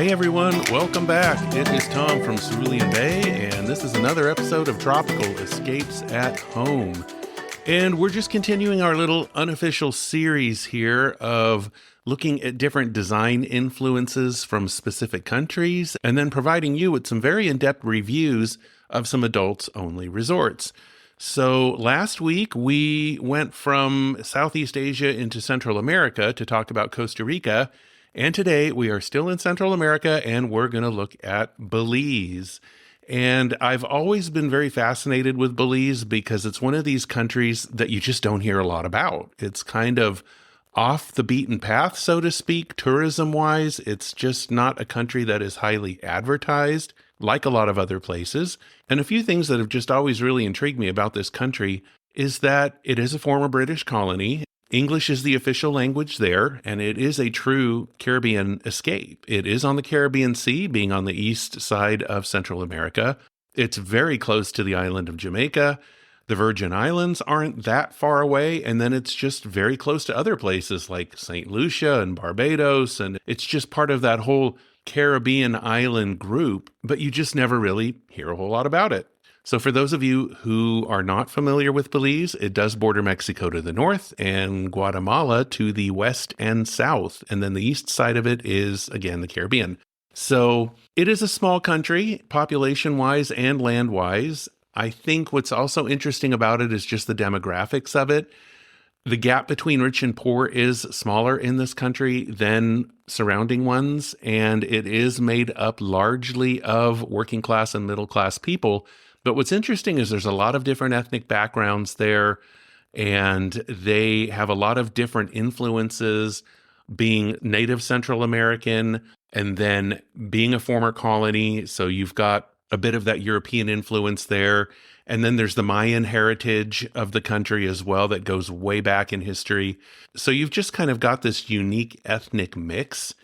Hey everyone, welcome back. It is Tom from Cerulean Bay, and this is another episode of Tropical Escapes at Home. And we're just continuing our little unofficial series here of looking at different design influences from specific countries, and then providing you with some very in-depth reviews of some adults-only resorts. So last week, we went from Southeast Asia into Central America to talk about Costa Rica. And today we are still in Central America and we're going to look at Belize. And I've always been very fascinated with Belize because it's one of these countries that you just don't hear a lot about. It's kind of off the beaten path, so to speak, tourism-wise. It's just not a country that is highly advertised like a lot of other places. And a few things that have just always really intrigued me about this country is that it is a former British colony. English is the official language there, and it is a true Caribbean escape. It is on the Caribbean Sea, being on the east side of Central America. It's very close to the island of Jamaica. The Virgin Islands aren't that far away, and then it's just very close to other places like St. Lucia and Barbados, and it's just part of that whole Caribbean island group, but you just never really hear a whole lot about it. So for those of you who are not familiar with Belize, it does border Mexico to the north and Guatemala to the west and south. And then the east side of it is, again, the Caribbean. So it is a small country, population-wise and land-wise. I think what's also interesting about it is just the demographics of it. The gap between rich and poor is smaller in this country than surrounding ones, and it is made up largely of working class and middle class people. But what's interesting is there's a lot of different ethnic backgrounds there, and they have a lot of different influences, being Native Central American and then being a former colony. So you've got a bit of that European influence there. And then there's the Mayan heritage of the country as well that goes way back in history. So you've just kind of got this unique ethnic mix.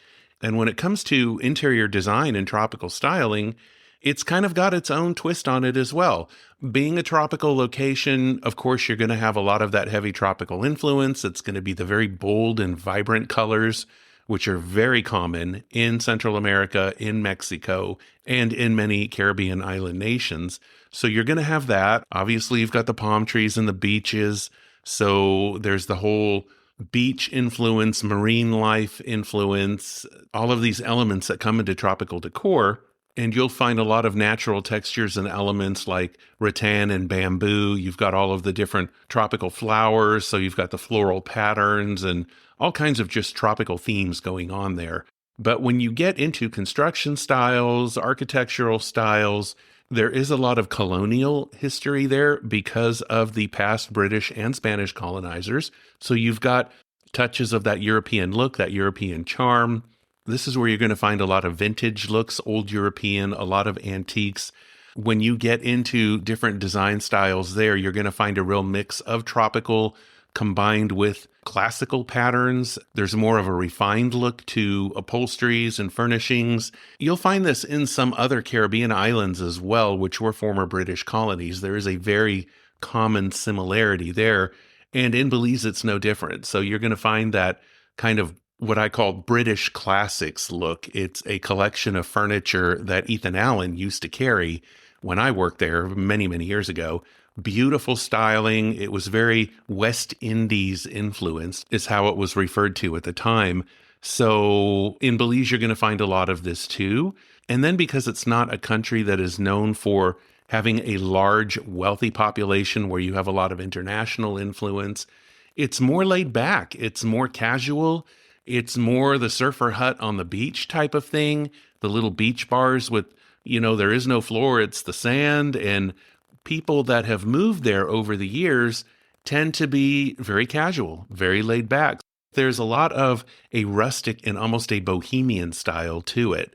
And when it comes to interior design and tropical styling, it's kind of got its own twist on it as well. Being a tropical location, of course, you're going to have a lot of that heavy tropical influence. It's going to be the very bold and vibrant colors, which are very common in Central America, in Mexico, and in many Caribbean island nations. So you're going to have that. Obviously, you've got the palm trees and the beaches. So there's the whole beach influence, marine life influence, all of these elements that come into tropical decor. And you'll find a lot of natural textures and elements like rattan and bamboo. You've got all of the different tropical flowers. So you've got the floral patterns and all kinds of just tropical themes going on there. But when you get into construction styles, architectural styles, there is a lot of colonial history there because of the past British and Spanish colonizers. So you've got touches of that European look, that European charm. This is where you're going to find a lot of vintage looks, old European, a lot of antiques. When you get into different design styles there, you're going to find a real mix of tropical combined with classical patterns. There's more of a refined look to upholsteries and furnishings. You'll find this in some other Caribbean islands as well, which were former British colonies. There is a very common similarity there. And in Belize, it's no different. So you're going to find that kind of what I call British classics look. It's a collection of furniture that Ethan Allen used to carry when I worked there many, many years ago. Beautiful styling. It was very West Indies influenced, is how it was referred to at the time. So in Belize, you're going to find a lot of this too. And then because it's not a country that is known for having a large, wealthy population where you have a lot of international influence, it's more laid back. It's more casual. It's more the surfer hut on the beach type of thing, the little beach bars with, there is no floor, it's the sand. And people that have moved there over the years tend to be very casual, very laid back. There's a lot of a rustic and almost a bohemian style to it.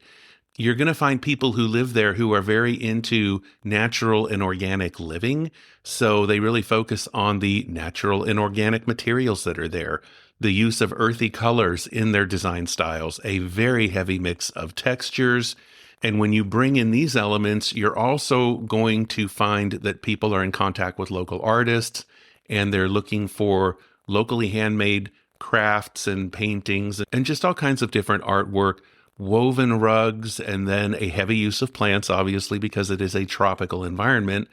You're going to find people who live there who are very into natural and organic living. So they really focus on the natural and organic materials that are there. The use of earthy colors in their design styles, a very heavy mix of textures. And when you bring in these elements, you're also going to find that people are in contact with local artists and they're looking for locally handmade crafts and paintings and just all kinds of different artwork woven rugs, and then a heavy use of plants, obviously, because it is a tropical environment.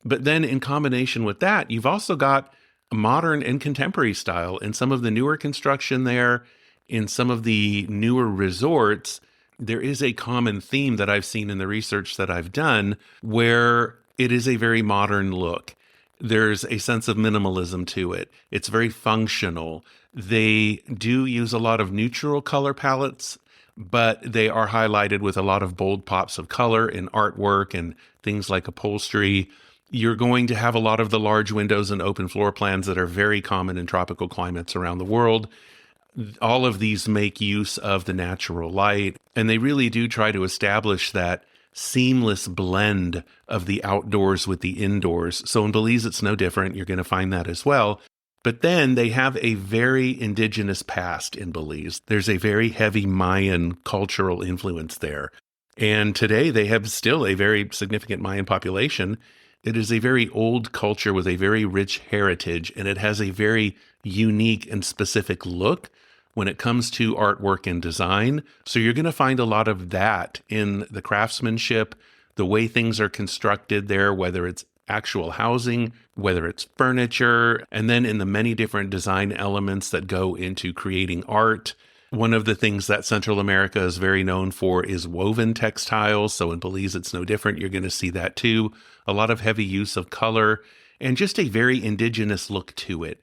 But then in combination with that, you've also got modern and contemporary style in some of the newer construction there, in some of the newer resorts. There is a common theme that I've seen in the research that I've done where it is a very modern look. There's a sense of minimalism to it. It's very functional. They do use a lot of neutral color palettes, but they are highlighted with a lot of bold pops of color in artwork and things like upholstery. You're going to have a lot of the large windows and open floor plans that are very common in tropical climates around the world. All of these make use of the natural light, and they really do try to establish that seamless blend of the outdoors with the indoors. So in Belize, it's no different. You're going to find that as well. But then they have a very indigenous past in Belize. There's a very heavy Mayan cultural influence there. And today they have still a very significant Mayan population. It is a very old culture with a very rich heritage, and it has a very unique and specific look when it comes to artwork and design. So you're going to find a lot of that in the craftsmanship, the way things are constructed there, whether it's actual housing, whether it's furniture, and then in the many different design elements that go into creating art. One of the things that Central America is very known for is woven textiles. So in Belize, it's no different. You're going to see that too. A lot of heavy use of color and just a very indigenous look to it.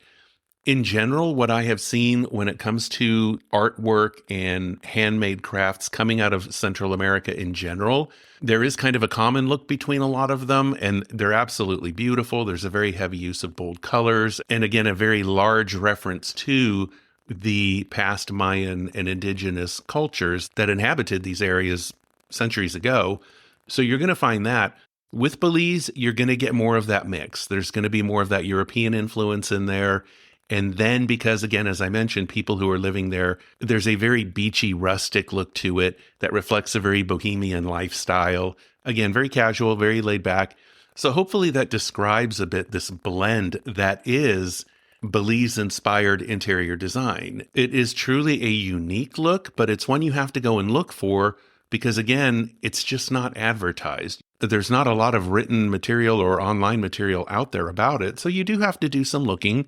In general, what I have seen when it comes to artwork and handmade crafts coming out of Central America in general, there is kind of a common look between a lot of them, and they're absolutely beautiful. There's a very heavy use of bold colors, and again, a very large reference to the past Mayan and indigenous cultures that inhabited these areas centuries ago. So you're going to find that. With Belize, you're going to get more of that mix. There's going to be more of that European influence in there. And then because, again, as I mentioned, people who are living there, there's a very beachy, rustic look to it that reflects a very bohemian lifestyle. Again, very casual, very laid back. So hopefully that describes a bit this blend that is Belize-inspired interior design. It is truly a unique look, but it's one you have to go and look for because, again, it's just not advertised. There's not a lot of written material or online material out there about it, so you do have to do some looking.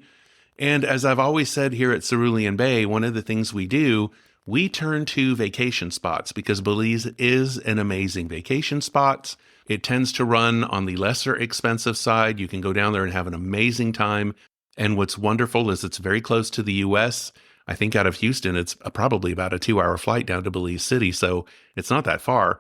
And as I've always said here at Cerulean Bay, one of the things we do, we turn to vacation spots because Belize is an amazing vacation spot. It tends to run on the lesser expensive side. You can go down there and have an amazing time. And what's wonderful is it's very close to the U.S. I think out of Houston, it's probably about a 2-hour flight down to Belize City. So it's not that far.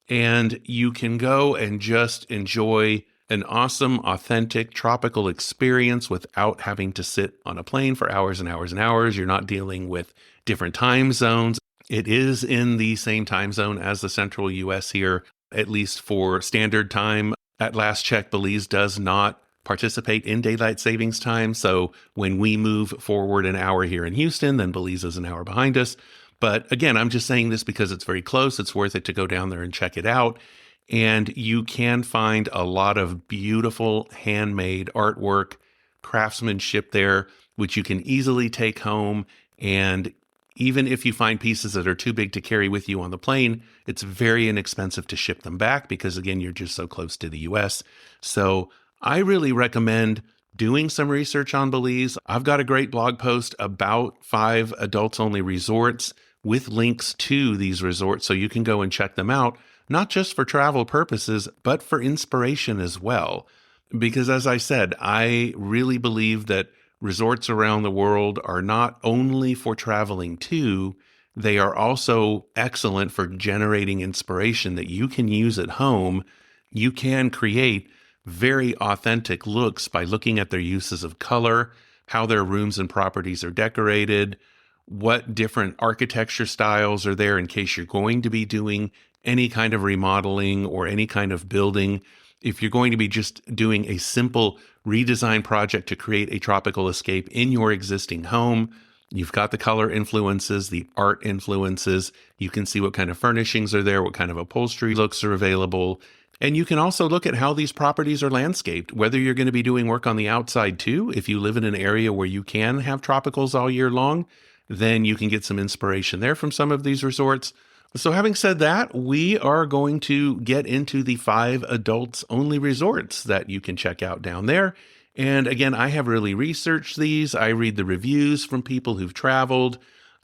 And you can go and just enjoy an awesome, authentic, tropical experience without having to sit on a plane for hours and hours and hours. You're not dealing with different time zones. It is in the same time zone as the central U.S. here, at least for standard time. At last check, Belize does not participate in daylight savings time. So when we move forward an hour here in Houston, then Belize is an hour behind us. But again, I'm just saying this because it's very close. It's worth it to go down there and check it out. And you can find a lot of beautiful handmade artwork, craftsmanship there, which you can easily take home. And even if you find pieces that are too big to carry with you on the plane, it's very inexpensive to ship them back because, again, you're just so close to the U.S. So I really recommend doing some research on Belize. I've got a great blog post about 5 adults-only resorts with links to these resorts so you can go and check them out. Not just for travel purposes, but for inspiration as well. Because as I said, I really believe that resorts around the world are not only for traveling to, they are also excellent for generating inspiration that you can use at home. You can create very authentic looks by looking at their uses of color, how their rooms and properties are decorated, what different architecture styles are there in case you're going to be doing any kind of remodeling or any kind of building. If you're going to be just doing a simple redesign project to create a tropical escape in your existing home, you've got the color influences, the art influences. You can see what kind of furnishings are there, what kind of upholstery looks are available. And you can also look at how these properties are landscaped, whether you're going to be doing work on the outside too. If you live in an area where you can have tropicals all year long, then you can get some inspiration there from some of these resorts. So, having said that, we are going to get into the 5 adults only resorts that you can check out down there. And again, I have really researched these. I read the reviews from people who've traveled.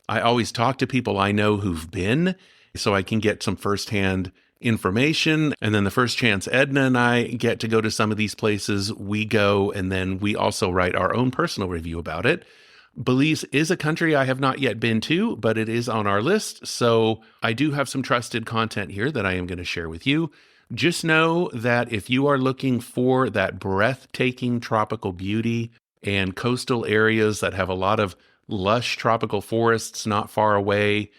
I always talk to people I know who've been so I can get some firsthand information. And then the first chance Edna and I get to go to some of these places, we go, and then we also write our own personal review about it. Belize is a country I have not yet been to, but it is on our list. So I do have some trusted content here that I am going to share with you. Just know that if you are looking for that breathtaking tropical beauty and coastal areas that have a lot of lush tropical forests not far away,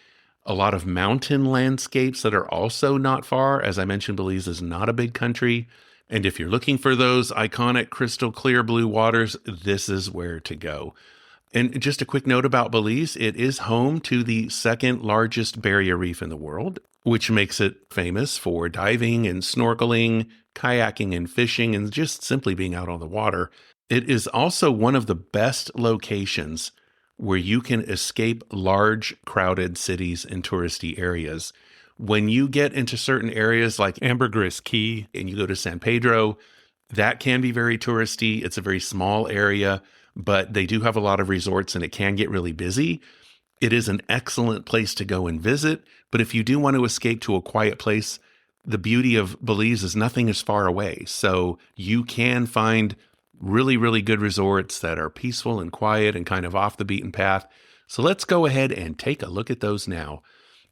a lot of mountain landscapes that are also not far. As I mentioned, Belize is not a big country. And if you're looking for those iconic crystal clear blue waters, this is where to go. And just a quick note about Belize, it is home to the second largest barrier reef in the world, which makes it famous for diving and snorkeling, kayaking and fishing, and just simply being out on the water. It is also one of the best locations where you can escape large, crowded cities and touristy areas. When you get into certain areas like Ambergris Key and you go to San Pedro, that can be very touristy. It's a very small area, but they do have a lot of resorts and it can get really busy. It is an excellent place to go and visit, but if you do want to escape to a quiet place, the beauty of Belize is nothing is far away. So you can find really, really good resorts that are peaceful and quiet and kind of off the beaten path. So let's go ahead and take a look at those now.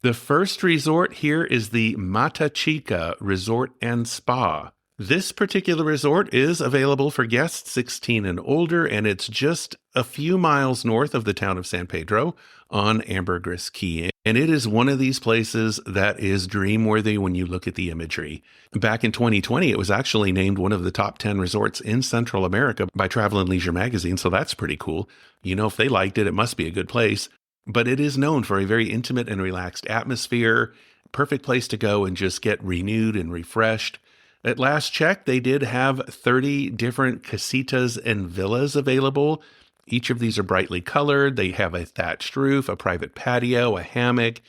The first resort here is the Mata Chica Resort and Spa. This particular resort is available for guests 16 and older, and it's just a few miles north of the town of San Pedro on Ambergris Key. And it is one of these places that is dream-worthy when you look at the imagery. Back in 2020, it was actually named one of the top 10 resorts in Central America by Travel and Leisure magazine, so that's pretty cool. You know, if they liked it, it must be a good place. But it is known for a very intimate and relaxed atmosphere, perfect place to go and just get renewed and refreshed. At last check, they did have 30 different casitas and villas available. Each of these are brightly colored. They have a thatched roof, a private patio, a hammock,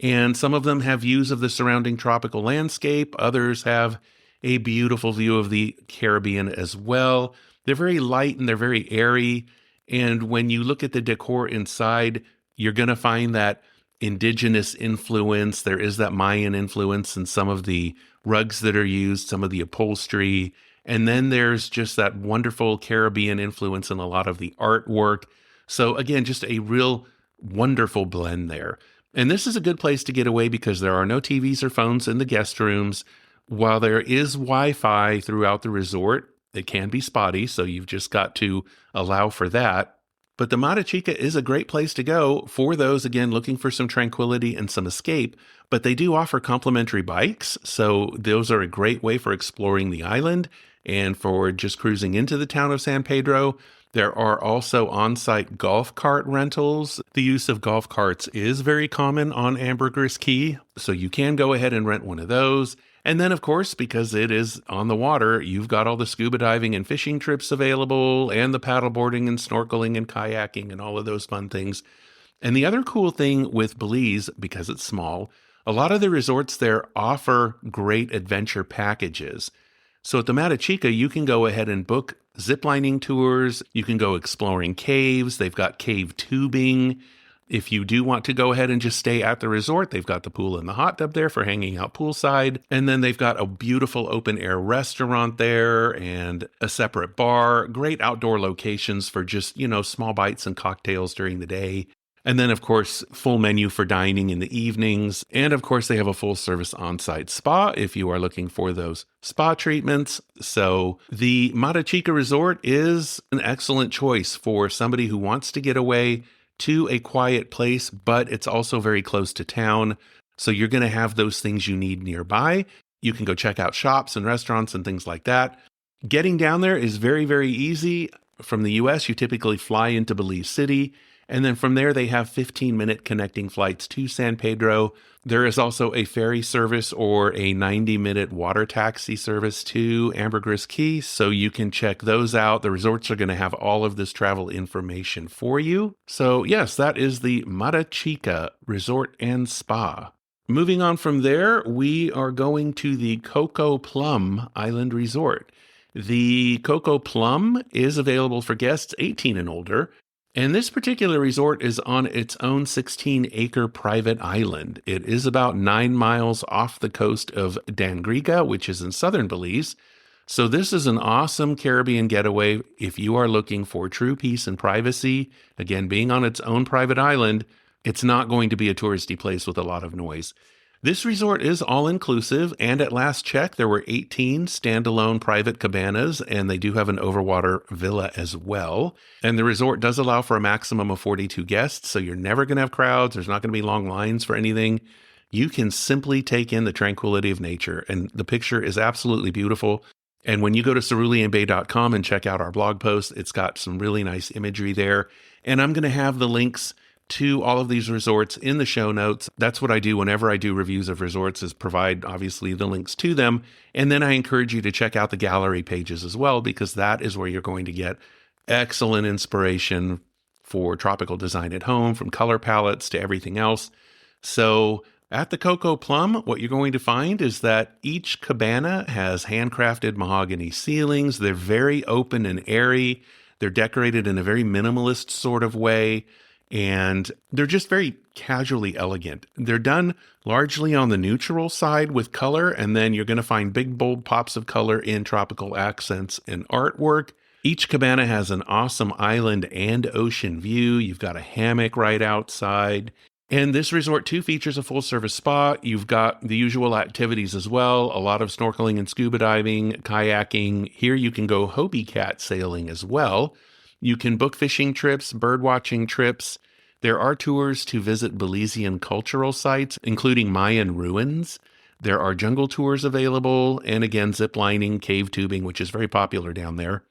and some of them have views of the surrounding tropical landscape. Others have a beautiful view of the Caribbean as well. They're very light and they're very airy. And when you look at the decor inside, you're going to find that indigenous influence. There is that Mayan influence in some of the rugs that are used, some of the upholstery. And then there's just that wonderful Caribbean influence in a lot of the artwork. So again, just a real wonderful blend there. And this is a good place to get away because there are no TVs or phones in the guest rooms. While there is Wi-Fi throughout the resort, it can be spotty, so you've just got to allow for that. But the Mata Chica is a great place to go for those, again, looking for some tranquility and some escape. But they do offer complimentary bikes, so those are a great way for exploring the island and for just cruising into the town of San Pedro. There are also on-site golf cart rentals. The use of golf carts is very common on Ambergris Key, so you can go ahead and rent one of those. And then, of course, because it is on the water, you've got all the scuba diving and fishing trips available, and the paddleboarding and snorkeling and kayaking and all of those fun things. And the other cool thing with Belize, because it's small, a lot of the resorts there offer great adventure packages. So at the Mata Chica, you can go ahead and book ziplining tours. You can go exploring caves. They've got cave tubing. If you do want to go ahead and just stay at the resort, they've got the pool and the hot tub there for hanging out poolside. And then they've got a beautiful open air restaurant there and a separate bar, great outdoor locations for just, small bites and cocktails during the day. And then, of course, full menu for dining in the evenings. And of course, they have a full service on-site spa if you are looking for those spa treatments. So the Mata Chica Resort is an excellent choice for somebody who wants to get away to a quiet place, but it's also very close to town. So you're going to have those things you need nearby. You can go check out shops and restaurants and things like that. Getting down there is very, very easy. From the US, you typically fly into Belize City. And then from there, they have 15-minute connecting flights to San Pedro. There is also a ferry service or a 90-minute water taxi service to Ambergris Key, so you can check those out. The resorts are going to have all of this travel information for you. So yes, that is the Mata Chica Resort and Spa. Moving on from there, we are going to the Coco Plum Island Resort. The Coco Plum is available for guests 18 and older, and this particular resort is on its own 16-acre private island. It is about 9 miles off the coast of Dangriga, which is in southern Belize. So this is an awesome Caribbean getaway if you are looking for true peace and privacy. Again, being on its own private island, it's not going to be a touristy place with a lot of noise. This resort is all-inclusive, and at last check, there were 18 standalone private cabanas, and they do have an overwater villa as well. And the resort does allow for a maximum of 42 guests, so you're never going to have crowds. There's not going to be long lines for anything. You can simply take in the tranquility of nature, and the picture is absolutely beautiful. And when you go to ceruleanbay.com and check out our blog post, it's got some really nice imagery there. And I'm going to have the links to all of these resorts in the show notes. That's what I do whenever I do reviews of resorts, is provide obviously the links to them. And then I encourage you to check out the gallery pages as well, because that is where you're going to get excellent inspiration for tropical design at home, from color palettes to everything else. So at the Coco Plum, what you're going to find is that each cabana has handcrafted mahogany ceilings. They're very open and airy. They're decorated in a very minimalist sort of way, and they're just very casually elegant. They're done largely on the neutral side with color, and then you're going to find big, bold pops of color in tropical accents and artwork. Each cabana has an awesome island and ocean view. You've got a hammock right outside. And this resort, too, features a full-service spa. You've got the usual activities as well, a lot of snorkeling and scuba diving, kayaking. Here you can go Hobie Cat sailing as well. You can book fishing trips, bird-watching trips. There are tours to visit Belizean cultural sites, including Mayan ruins. There are jungle tours available, and again, zip lining, cave tubing, which is very popular down there.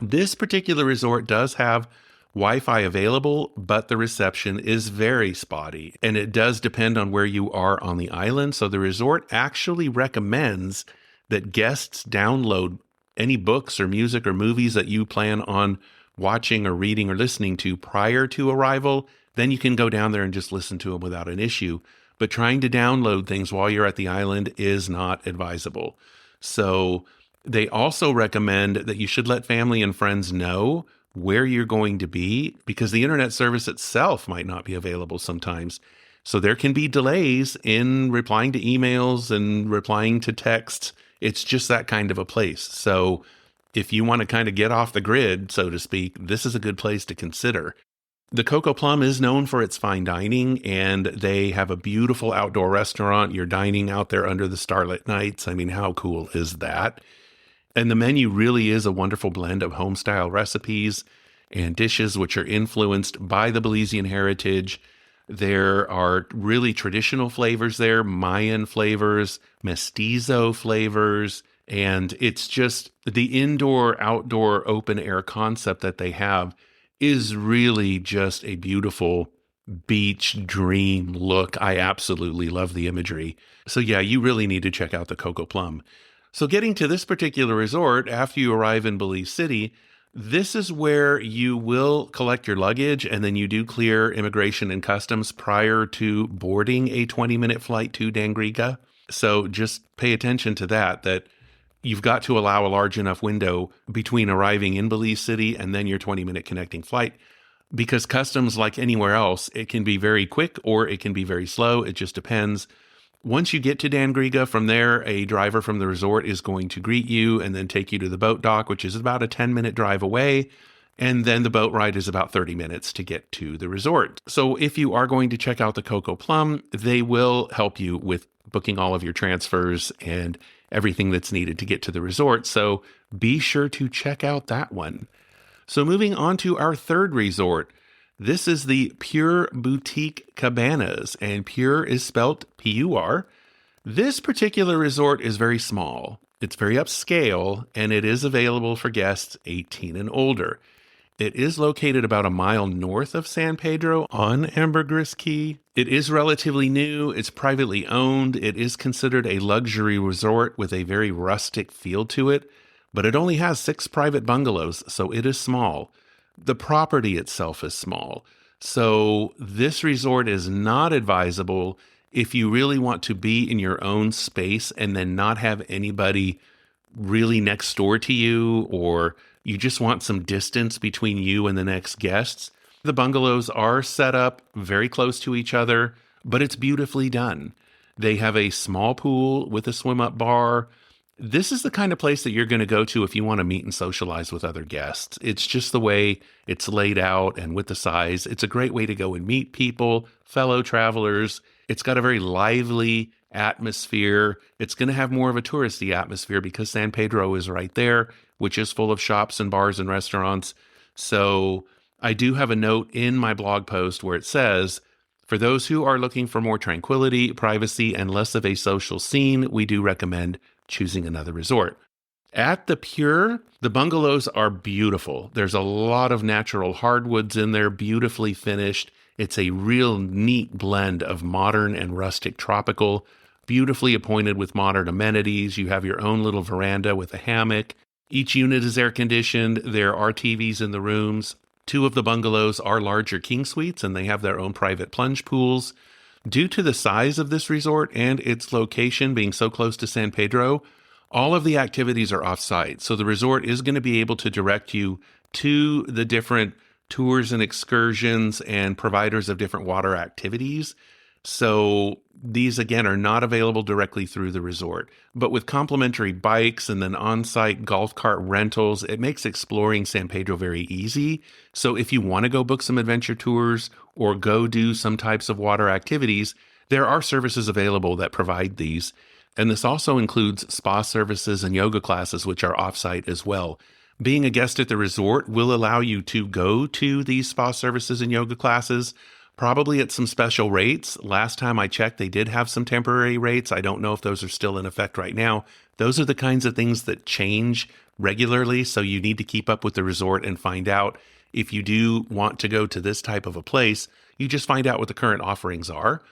This particular resort does have Wi-Fi available, but the reception is very spotty, and it does depend on where you are on the island. So the resort actually recommends that guests download any books or music or movies that you plan on watching or reading or listening to prior to arrival. Then you can go down there and just listen to them without an issue. But trying to download things while you're at the island is not advisable. So they also recommend that you should let family and friends know where you're going to be, because the internet service itself might not be available sometimes. So there can be delays in replying to emails and replying to texts. It's just that kind of a place. So if you want to kind of get off the grid, so to speak, this is a good place to consider. The Coco Plum is known for its fine dining, and they have a beautiful outdoor restaurant. You're dining out there under the starlit nights. I mean, how cool is that? And the menu really is a wonderful blend of home-style recipes and dishes which are influenced by the Belizean heritage. There are really traditional flavors there, Mayan flavors, mestizo flavors, and it's just the indoor-outdoor open-air concept that they have is really just a beautiful beach dream look. I absolutely love the imagery. So yeah, you really need to check out the Coco Plum. So getting to this particular resort, after you arrive in Belize City, this is where you will collect your luggage, and then you do clear immigration and customs prior to boarding a 20-minute flight to Dangriga. So just pay attention to that you've got to allow a large enough window between arriving in Belize City and then your 20-minute connecting flight, because customs, like anywhere else, it can be very quick or it can be very slow. It just depends. Once you get to Dangriga, from there, a driver from the resort is going to greet you and then take you to the boat dock, which is about a 10-minute drive away. And then the boat ride is about 30 minutes to get to the resort. So if you are going to check out the Coco Plum, they will help you with booking all of your transfers and everything that's needed to get to the resort. So be sure to check out that one. So moving on to our third resort. This is the Pure Boutique Cabanas, and Pure is spelt P-U-R. This particular resort is very small. It's very upscale, and it is available for guests 18 and older. It is located about a mile north of San Pedro on Ambergris Key. It is relatively new. It's privately owned. It is considered a luxury resort with a very rustic feel to it, but it only has 6 private bungalows, so it is small. The property itself is small. So this resort is not advisable if you really want to be in your own space and then not have anybody really next door to you, or you just want some distance between you and the next guests, the bungalows are set up very close to each other, but it's beautifully done. They have a small pool with a swim-up bar. This is the kind of place that you're going to go to if you want to meet and socialize with other guests. It's just the way it's laid out and with the size. It's a great way to go and meet people, fellow travelers. It's got a very lively atmosphere. It's going to have more of a touristy atmosphere because San Pedro is right there, which is full of shops and bars and restaurants. So I do have a note in my blog post where it says, for those who are looking for more tranquility, privacy, and less of a social scene, we do recommend choosing another resort. At the Pure, the bungalows are beautiful. There's a lot of natural hardwoods in there, beautifully finished. It's a real neat blend of modern and rustic tropical, beautifully appointed with modern amenities. You have your own little veranda with a hammock. Each unit is air conditioned. There are TVs in the rooms. 2 of the bungalows are larger king suites, and they have their own private plunge pools. Due to the size of this resort and its location being so close to San Pedro, all of the activities are off-site. So the resort is going to be able to direct you to the different tours and excursions and providers of different water activities. So these, again, are not available directly through the resort. But with complimentary bikes and then on-site golf cart rentals, it makes exploring San Pedro very easy. So if you want to go book some adventure tours or go do some types of water activities, there are services available that provide these. And this also includes spa services and yoga classes, which are off-site as well. Being a guest at the resort will allow you to go to these spa services and yoga classes, probably at some special rates. Last time I checked, they did have some temporary rates. I don't know if those are still in effect right now. Those are the kinds of things that change regularly, so you need to keep up with the resort and find out if you do want to go to this type of a place. You just find out what the current offerings are.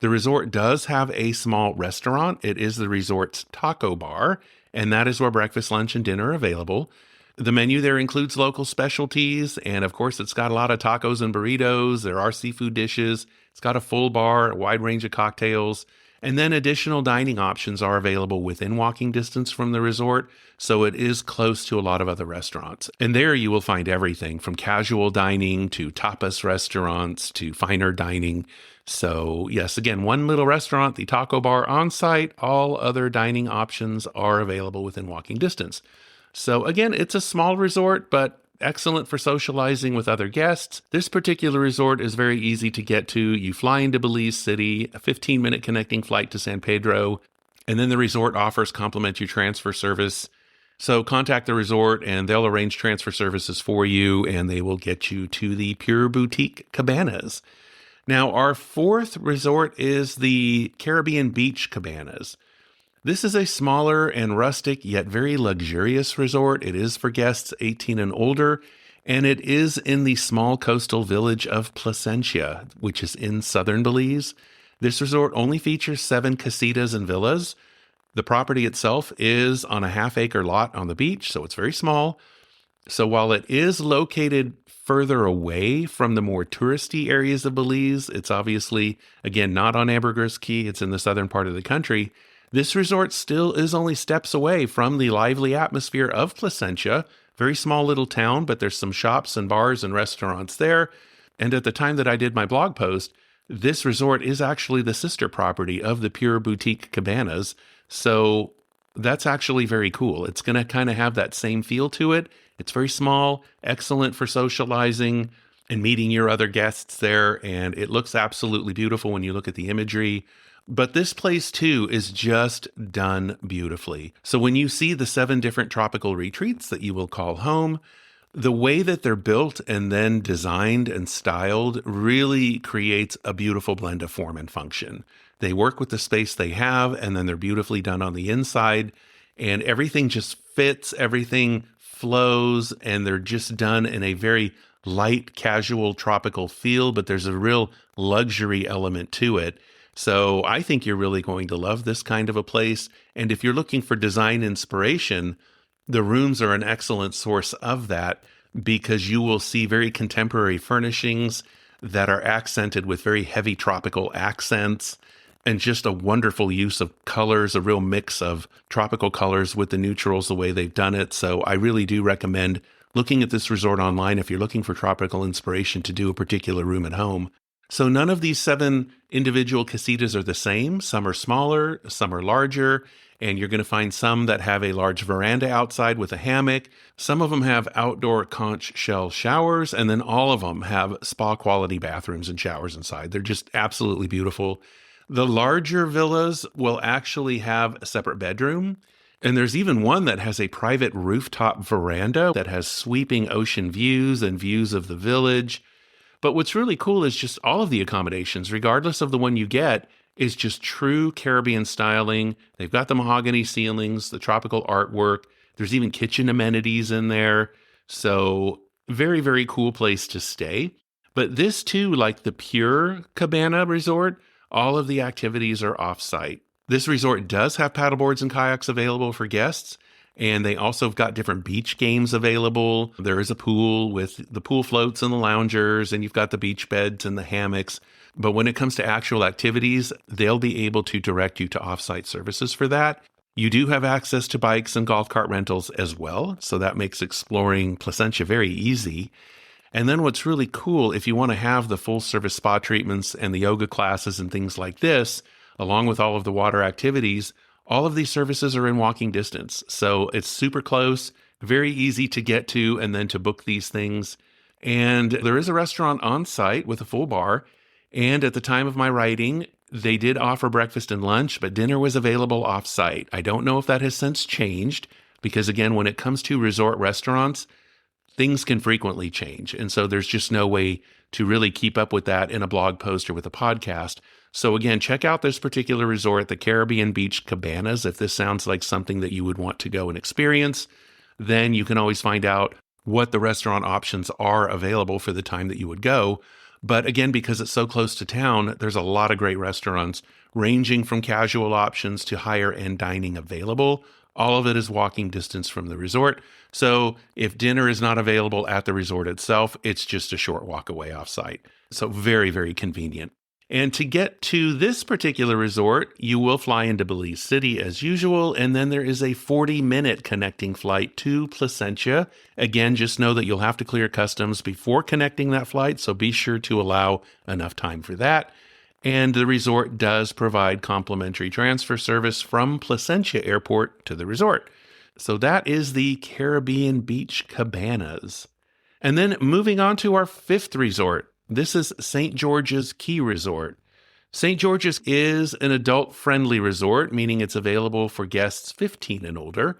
The resort does have a small restaurant. It is the resort's taco bar, and that is where breakfast, lunch, and dinner are available. The menu there includes local specialties, and of course, it's got a lot of tacos and burritos. There are seafood dishes. It's got a full bar, a wide range of cocktails, and then additional dining options are available within walking distance from the resort, so it is close to a lot of other restaurants. And there you will find everything from casual dining to tapas restaurants to finer dining. So yes, again, one little restaurant, the taco bar on site. All other dining options are available within walking distance. So again, it's a small resort, but excellent for socializing with other guests. This particular resort is very easy to get to. You fly into Belize City, a 15-minute connecting flight to San Pedro, and then the resort offers complimentary transfer service. So contact the resort and they'll arrange transfer services for you, and they will get you to the Pure Boutique Cabanas. Now, our 4th resort is the Caribbean Beach Cabanas. This is a smaller and rustic, yet very luxurious resort. It is for guests 18 and older, and it is in the small coastal village of Placentia, which is in southern Belize. This resort only features 7 casitas and villas. The property itself is on a half-acre lot on the beach, so it's very small. So while it is located further away from the more touristy areas of Belize, it's obviously, again, not on Ambergris Caye. It's in the southern part of the country. This resort still is only steps away from the lively atmosphere of Placentia. Very small little town, but there's some shops and bars and restaurants there. And at the time that I did my blog post, this resort is actually the sister property of the Pure Boutique Cabanas. So that's actually very cool. It's going to kind of have that same feel to it. It's very small, excellent for socializing and meeting your other guests there. And it looks absolutely beautiful when you look at the imagery. But this place, too, is just done beautifully. So when you see the 7 different tropical retreats that you will call home, the way that they're built and then designed and styled really creates a beautiful blend of form and function. They work with the space they have, and then they're beautifully done on the inside, and everything just fits, everything flows, and they're just done in a very light, casual, tropical feel, but there's a real luxury element to it. So I think you're really going to love this kind of a place. And if you're looking for design inspiration, the rooms are an excellent source of that, because you will see very contemporary furnishings that are accented with very heavy tropical accents. and just a wonderful use of colors, a real mix of tropical colors with the neutrals, the way they've done it. So I really do recommend looking at this resort online if you're looking for tropical inspiration to do a particular room at home. So none of these 7 individual casitas are the same. Some are smaller, some are larger, and you're going to find some that have a large veranda outside with a hammock. Some of them have outdoor conch shell showers, and then all of them have spa quality bathrooms and showers inside. They're just absolutely beautiful. The larger villas will actually have a separate bedroom. And there's even one that has a private rooftop veranda that has sweeping ocean views and views of the village. But what's really cool is just all of the accommodations, regardless of the one you get, is just true Caribbean styling. They've got the mahogany ceilings, the tropical artwork. There's even kitchen amenities in there. So very, very cool place to stay. But this too, like the Pure Cabana Resort, all of the activities are off-site. This resort does have paddleboards and kayaks available for guests, and they also have got different beach games available. There is a pool with the pool floats and the loungers, and you've got the beach beds and the hammocks. But when it comes to actual activities, they'll be able to direct you to off-site services for that. You do have access to bikes and golf cart rentals as well, so that makes exploring Placentia very easy. And then what's really cool, if you want to have the full service spa treatments and the yoga classes and things like this, along with all of the water activities, all of these services are in walking distance. So it's super close, very easy to get to, and then to book these things. And there is a restaurant on site with a full bar. And at the time of my writing, they did offer breakfast and lunch, but dinner was available off site. I don't know if that has since changed, because again, when it comes to resort restaurants, things can frequently change. And so there's just no way to really keep up with that in a blog post or with a podcast. So again, check out this particular resort, the Caribbean Beach Cabanas. If this sounds like something that you would want to go and experience, then you can always find out what the restaurant options are available for the time that you would go. But again, because it's so close to town, there's a lot of great restaurants ranging from casual options to higher end dining available. All of it is walking distance from the resort. So if dinner is not available at the resort itself, it's just a short walk away off-site. So very, very convenient. And to get to this particular resort, you will fly into Belize City as usual, and then there is a 40-minute connecting flight to Placentia. Again, just know that you'll have to clear customs before connecting that flight, so be sure to allow enough time for that. And the resort does provide complimentary transfer service from Placentia Airport to the resort. So that is the Caribbean Beach Cabanas. And then moving on to our 5th resort. This is St. George's Key Resort. St. George's is an adult-friendly resort, meaning it's available for guests 15 and older.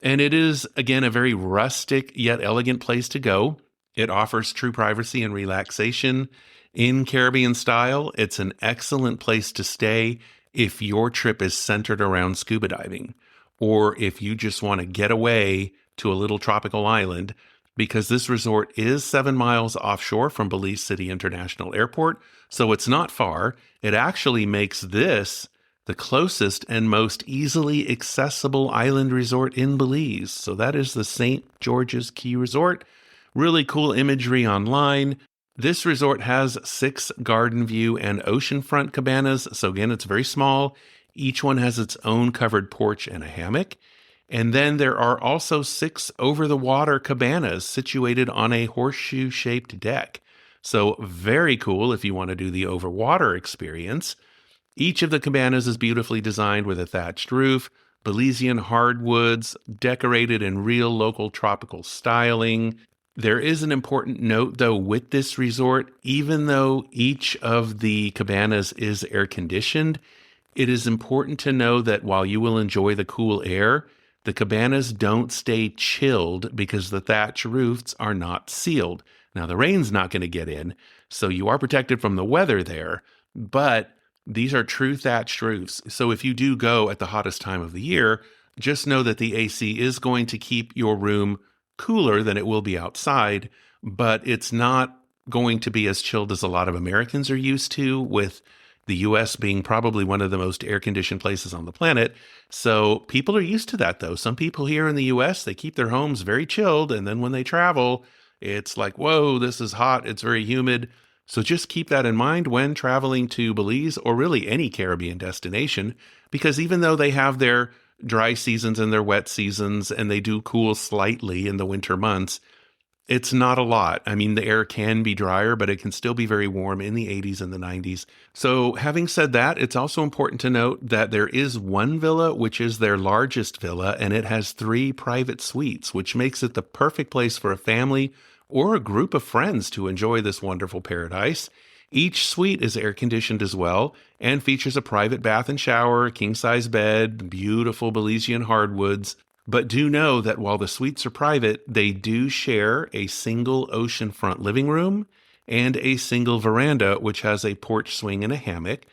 And it is, again, a very rustic yet elegant place to go. It offers true privacy and relaxation in Caribbean style. It's an excellent place to stay if your trip is centered around scuba diving, or if you just want to get away to a little tropical island, because this resort is 7 miles offshore from Belize City International Airport, so it's not far. It actually makes this the closest and most easily accessible island resort in Belize. So that is the St. George's Key Resort. Really cool imagery online. This resort has 6 garden view and oceanfront cabanas. So again, it's very small. Each one has its own covered porch and a hammock. And then there are also 6 over-the-water cabanas situated on a horseshoe-shaped deck. So very cool if you want to do the over-water experience. Each of the cabanas is beautifully designed with a thatched roof, Belizean hardwoods, decorated in real local tropical styling. There is an important note, though, with this resort. Even though each of the cabanas is air-conditioned, it is important to know that while you will enjoy the cool air, the cabanas don't stay chilled because the thatch roofs are not sealed. Now, the rain's not going to get in, so you are protected from the weather there, but these are true thatched roofs. So if you do go at the hottest time of the year, just know that the AC is going to keep your room cooler than it will be outside, but it's not going to be as chilled as a lot of Americans are used to, with the US being probably one of the most air-conditioned places on the planet. So people are used to that, though. Some people here in the US, they keep their homes very chilled, and then when they travel, it's like, whoa, this is hot, it's very humid. So just keep that in mind when traveling to Belize or really any Caribbean destination, because even though they have their dry seasons and their wet seasons and they do cool slightly in the winter months, it's not a lot. I mean, the air can be drier, but it can still be very warm in the 80s and the 90s. So having said that, it's also important to note that there is one villa, which is their largest villa, and it has 3 private suites, which makes it the perfect place for a family or a group of friends to enjoy this wonderful paradise. Each suite is air conditioned as well and features a private bath and shower, king-size bed, beautiful Belizean hardwoods. But do know that while the suites are private, they do share a single oceanfront living room and a single veranda, which has a porch swing and a hammock.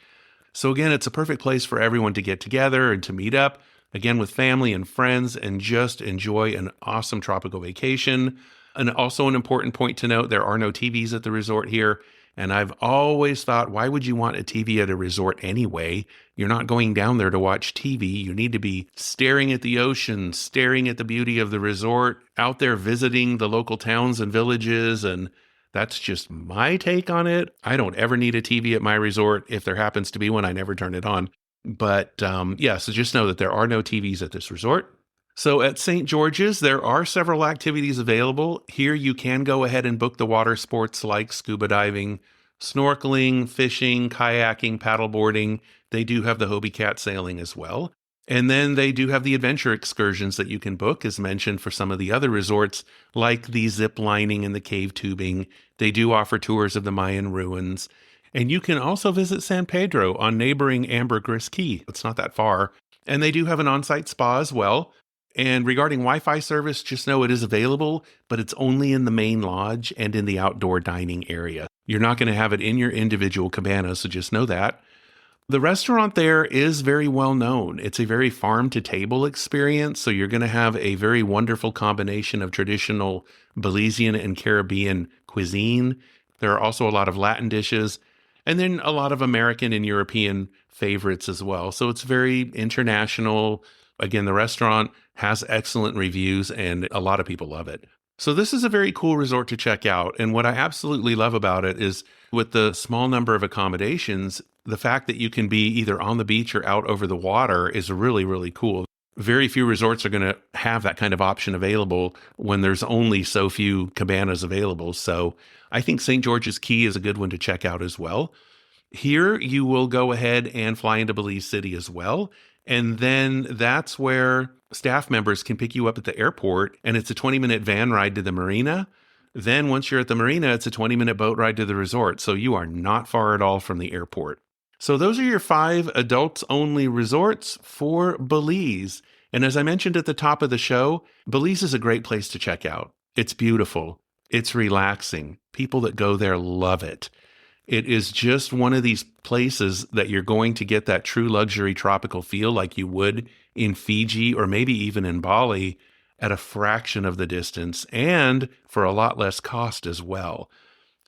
So again, it's a perfect place for everyone to get together and to meet up, again, with family and friends, and just enjoy an awesome tropical vacation. And also an important point to note, there are no TVs at the resort here. And I've always thought, why would you want a TV at a resort anyway? You're not going down there to watch TV. You need to be staring at the ocean, staring at the beauty of the resort, out there visiting the local towns and villages. And that's just my take on it. I don't ever need a TV at my resort. If there happens to be one, I never turn it on. But yeah, so just know that there are no TVs at this resort. So at St. George's, there are several activities available. Here you can go ahead and book the water sports like scuba diving, snorkeling, fishing, kayaking, paddleboarding. They do have the Hobie Cat sailing as well. And then they do have the adventure excursions that you can book, as mentioned for some of the other resorts, like the zip lining and the cave tubing. They do offer tours of the Mayan ruins. And you can also visit San Pedro on neighboring Ambergris Key. It's not that far. And they do have an on-site spa as well. And regarding Wi-Fi service, just know it is available, but it's only in the main lodge and in the outdoor dining area. You're not going to have it in your individual cabana, so just know that. The restaurant there is very well known. It's a very farm-to-table experience, so you're going to have a very wonderful combination of traditional Belizean and Caribbean cuisine. There are also a lot of Latin dishes, and then a lot of American and European favorites as well. So it's very international. Again, the restaurant has excellent reviews and a lot of people love it. So this is a very cool resort to check out. And what I absolutely love about it is with the small number of accommodations, the fact that you can be either on the beach or out over the water is really, really cool. Very few resorts are going to have that kind of option available when there's only so few cabanas available. So I think St. George's Key is a good one to check out as well. Here you will go ahead and fly into Belize City as well. And then that's where staff members can pick you up at the airport, and it's a 20-minute van ride to the marina. Then once you're at the marina, it's a 20-minute boat ride to the resort. So you are not far at all from the airport. So those are your 5 adults-only resorts for Belize. And as I mentioned at the top of the show, Belize is a great place to check out. It's beautiful. It's relaxing. People that go there love it. It is just one of these places that you're going to get that true luxury tropical feel like you would in Fiji or maybe even in Bali at a fraction of the distance and for a lot less cost as well.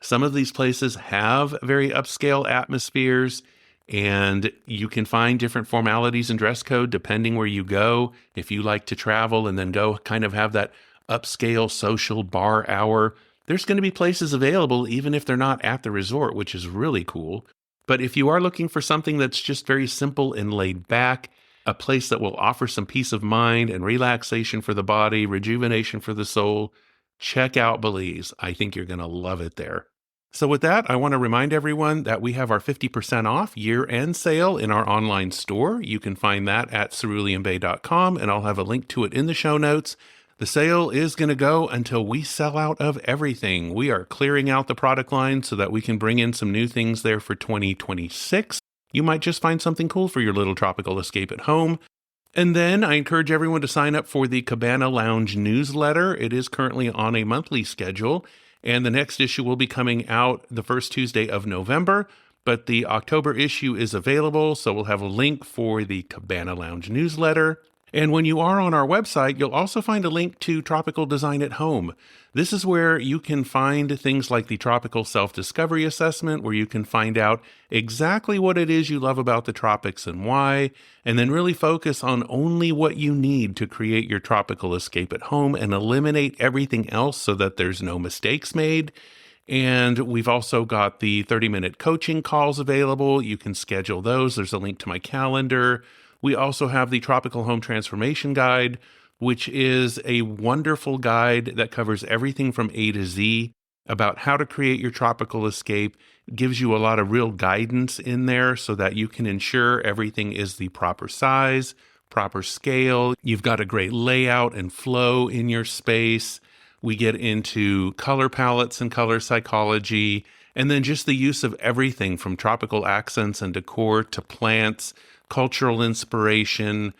Some of these places have very upscale atmospheres, and you can find different formalities and dress code depending where you go. If you like to travel and then go kind of have that upscale social bar hour, there's going to be places available even if they're not at the resort, which is really cool. But if you are looking for something that's just very simple and laid back, a place that will offer some peace of mind and relaxation for the body, rejuvenation for the soul, check out Belize. I think you're going to love it there. So with that, I want to remind everyone that we have our 50% off year-end sale in our online store. You can find that at ceruleanbay.com, and I'll have a link to it in the show notes. The sale is going to go until we sell out of everything. We are clearing out the product line so that we can bring in some new things there for 2026. You might just find something cool for your little tropical escape at home. And then I encourage everyone to sign up for the Cabana Lounge newsletter. It is currently on a monthly schedule, and the next issue will be coming out the first Tuesday of November. But the October issue is available, so we'll have a link for the Cabana Lounge newsletter. And when you are on our website, you'll also find a link to Tropical Design at Home. This is where you can find things like the Tropical Self-Discovery Assessment, where you can find out exactly what it is you love about the tropics and why, and then really focus on only what you need to create your tropical escape at home and eliminate everything else so that there's no mistakes made. And we've also got the 30-minute coaching calls available. You can schedule those. There's a link to my calendar. We also have the Tropical Home Transformation Guide, which is a wonderful guide that covers everything from A to Z about how to create your tropical escape. It gives you a lot of real guidance in there so that you can ensure everything is the proper size, proper scale. You've got a great layout and flow in your space. We get into color palettes and color psychology, and then just the use of everything from tropical accents and decor to plants, cultural inspiration,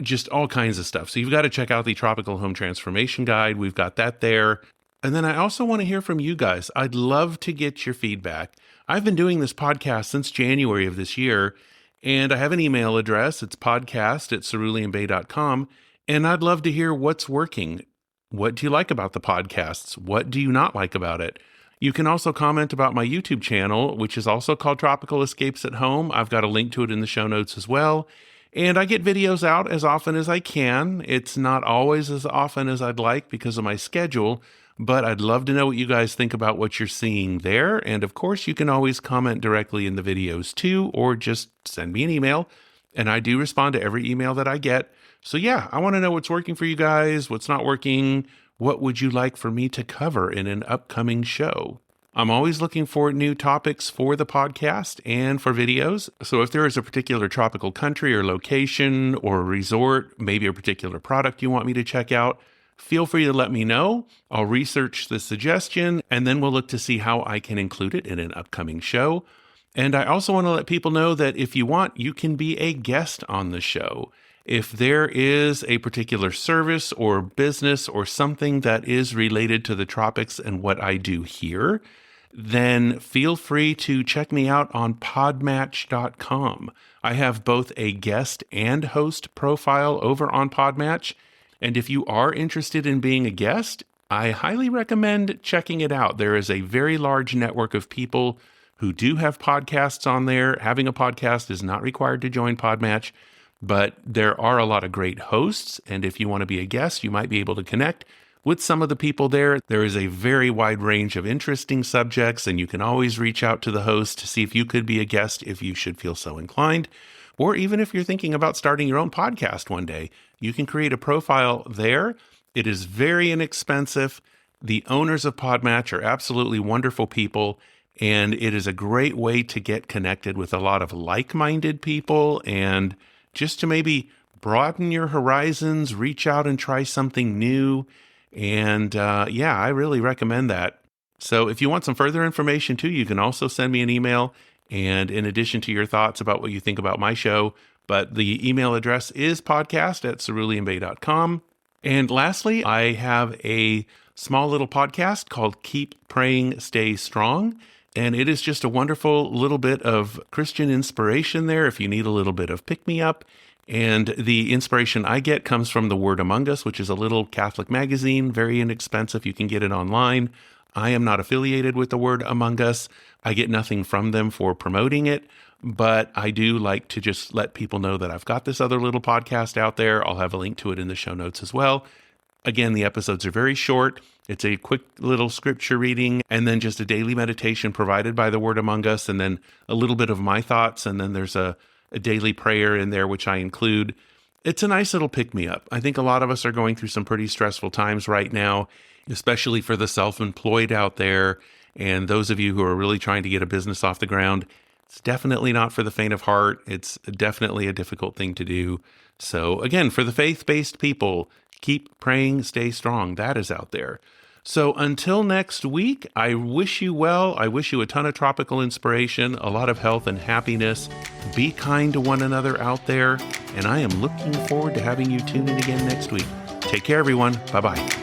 just all kinds of stuff. So you've got to check out the Tropical Home Transformation Guide. We've got that there. And then I also want to hear from you guys. I'd love to get your feedback. I've been doing this podcast since January of this year, and I have an email address. It's podcast@ceruleanbay.com, and I'd love to hear what's working. What do you like about the podcasts? What do you not like about it? You can also comment about my YouTube channel, which is also called Tropical Escapes at Home. I've got a link to it in the show notes as well. And I get videos out as often as I can. It's not always as often as I'd like because of my schedule, but I'd love to know what you guys think about what you're seeing there. And of course, you can always comment directly in the videos too, or just send me an email. And I do respond to every email that I get. So yeah, I want to know what's working for you guys, what's not working. What would you like for me to cover in an upcoming show? I'm always looking for new topics for the podcast and for videos. So if there is a particular tropical country or location or resort, maybe a particular product you want me to check out, feel free to let me know. I'll research the suggestion, and then we'll look to see how I can include it in an upcoming show. And I also want to let people know that if you want, you can be a guest on the show. If there is a particular service or business or something that is related to the tropics and what I do here, then feel free to check me out on podmatch.com. I have both a guest and host profile over on Podmatch. And if you are interested in being a guest, I highly recommend checking it out. There is a very large network of people who do have podcasts on there. Having a podcast is not required to join Podmatch, but there are a lot of great hosts. And if you want to be a guest, you might be able to connect with some of the people there. There is a very wide range of interesting subjects, and you can always reach out to the host to see if you could be a guest if you should feel so inclined. Or even if you're thinking about starting your own podcast one day, you can create a profile there. It is very inexpensive. The owners of Podmatch are absolutely wonderful people, and it is a great way to get connected with a lot of like-minded people and just to maybe broaden your horizons, reach out and try something new. And yeah, I really recommend that. So if you want some further information too, you can also send me an email. And in addition to your thoughts about what you think about my show, but the email address is podcast@ceruleanbay.com. And lastly, I have a small little podcast called Keep Praying, Stay Strong. And it is just a wonderful little bit of Christian inspiration there if you need a little bit of pick-me-up. And the inspiration I get comes from The Word Among Us, which is a little Catholic magazine, very inexpensive. You can get it online. I am not affiliated with The Word Among Us. I get nothing from them for promoting it, but I do like to just let people know that I've got this other little podcast out there. I'll have a link to it in the show notes as well. Again, the episodes are very short. It's a quick little scripture reading and then just a daily meditation provided by The Word Among Us, and then a little bit of my thoughts, and then there's a daily prayer in there, which I include. It's a nice little pick-me-up. I think a lot of us are going through some pretty stressful times right now, especially for the self-employed out there. And those of you who are really trying to get a business off the ground, it's definitely not for the faint of heart. It's definitely a difficult thing to do. So again, for the faith-based people, keep praying, stay strong. That is out there. So until next week, I wish you well. I wish you a ton of tropical inspiration, a lot of health and happiness. Be kind to one another out there. And I am looking forward to having you tune in again next week. Take care, everyone. Bye-bye.